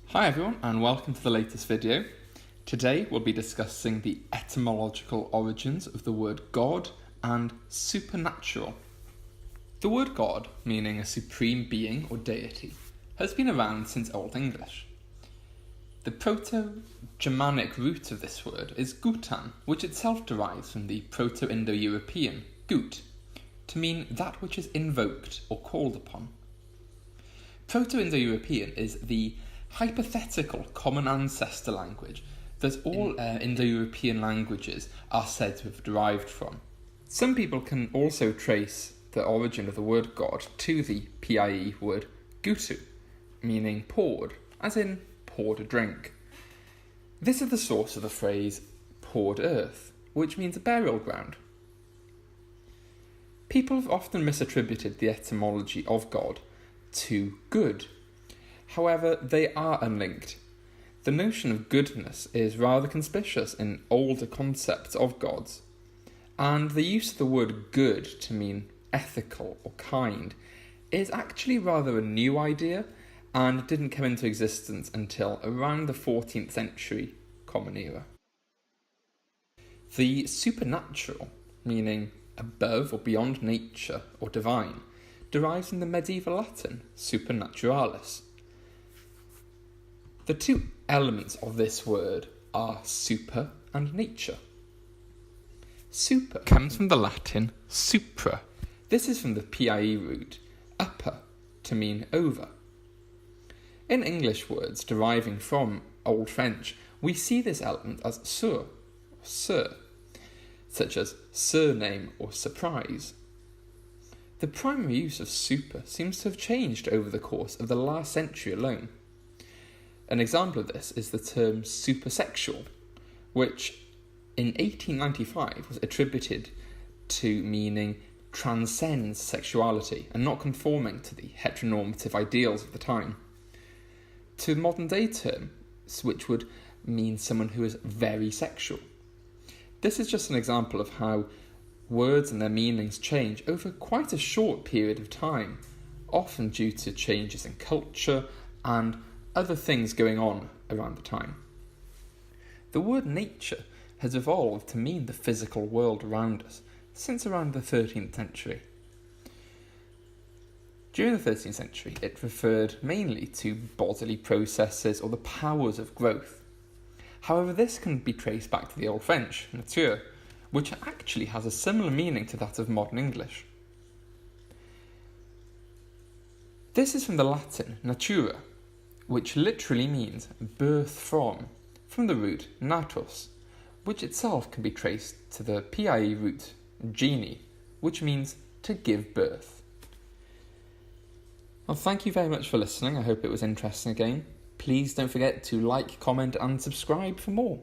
Hi everyone and welcome to the latest video. Today we'll be discussing the etymological origins of the word God and supernatural. The word God, meaning a supreme being or deity, has been around since Old English. The Proto-Germanic root of this word is gutan, which itself derives from the Proto-Indo-European gut, to mean that which is invoked or called upon. Proto-Indo-European is the hypothetical common ancestor language that all Indo-European languages are said to have derived from. Some people can also trace the origin of the word God to the PIE word gutu, meaning poured, as in poured a drink. This is the source of the phrase poured earth, which means a burial ground. People have often misattributed the etymology of God to good. However, they are unlinked. The notion of goodness is rather conspicuous in older concepts of gods, and the use of the word good to mean ethical or kind is actually rather a new idea and didn't come into existence until around the 14th century Common Era. The supernatural, meaning above or beyond nature or divine, derives from the medieval Latin supernaturalis. The two elements of this word are super and nature. Super comes from the Latin supra. This is from the PIE root upper, to mean over. In English words deriving from Old French, we see this element as sur, such as surname or surprise. The primary use of super seems to have changed over the course of the last century alone. An example of this is the term supersexual, which in 1895 was attributed to meaning transcends sexuality and not conforming to the heteronormative ideals of the time, to the modern day term, which would mean someone who is very sexual. This is just an example of how words and their meanings change over quite a short period of time, often due to changes in culture and other things going on around the time. The word nature has evolved to mean the physical world around us since around the 13th century. During the 13th century, it referred mainly to bodily processes or the powers of growth. However, this can be traced back to the Old French, nature, which actually has a similar meaning to that of modern English. This is from the Latin natura, which literally means birth from the root natus, which itself can be traced to the PIE root geni, which means to give birth. Well, thank you very much for listening. I hope it was interesting again. Please don't forget to like, comment and subscribe for more.